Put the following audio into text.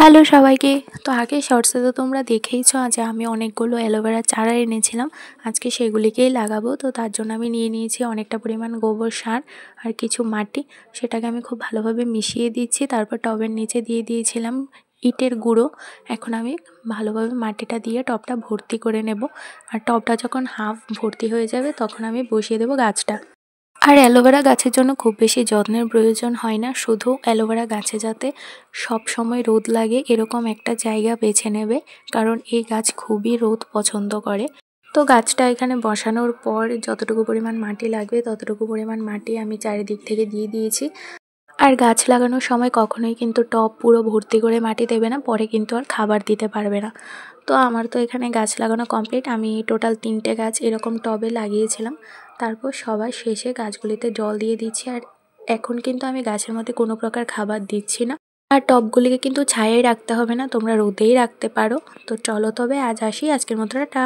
Hello সবাইকে। তো আগে শর্টসে তো তোমরা দেখেইছো যে আমি অনেকগুলো অ্যালোভেরা চারা এনেছিলাম। আজকে সেগুলিকেই লাগাবো। তো তার জন্য আমি নিয়ে নিয়েছি অনেকটা পরিমাণ গোবর সার আর কিছু মাটি। সেটাকে আমি খুব ভালোভাবে মিশিয়ে দিচ্ছি। তারপর টবের নিচে দিয়ে দিয়েছিলাম ইটের গুঁড়ো। এখন আমি ভালোভাবে মাটিটা দিয়ে টবটা ভর্তি করে নেব। আর টবটা যখন হাফ ভর্তি হয়ে যাবে তখন আমি বসিয়ে দেবো গাছটা। আর অ্যালোভেরা গাছের জন্য খুব বেশি যত্নের প্রয়োজন হয় না, শুধু অ্যালোভেরা গাছে যাতে সব সময় রোদ লাগে এরকম একটা জায়গা বেছে নেবে, কারণ এই গাছ খুবই রোদ পছন্দ করে। তো গাছটা এখানে বসানোর পর যতটুকু পরিমাণ মাটি লাগবে ততটুকু পরিমাণ মাটি আমি চারিদিক থেকে দিয়ে দিয়েছি। আর গাছ লাগানোর সময় কখনোই কিন্তু টব পুরো ভর্তি করে মাটি দেবে না, পরে কিন্তু আর খাবার দিতে পারবে না। তো আমার তো এখানে গাছ লাগানো কমপ্লিট। আমি টোটাল 3টে গাছ এরকম টবে লাগিয়েছিলাম। তারপর সবার শেষে গাছগুলিতে জল দিয়ে দিচ্ছি। আর এখন কিন্তু আমি গাছের মধ্যে কোনো প্রকার খাবার দিচ্ছি না। আর টবগুলিকে কিন্তু ছায়ায় রাখতে হবে না, তোমরা রোদেই রাখতে পারো। তো চলো তবে আজ আসি, আজকের মতো টাটা।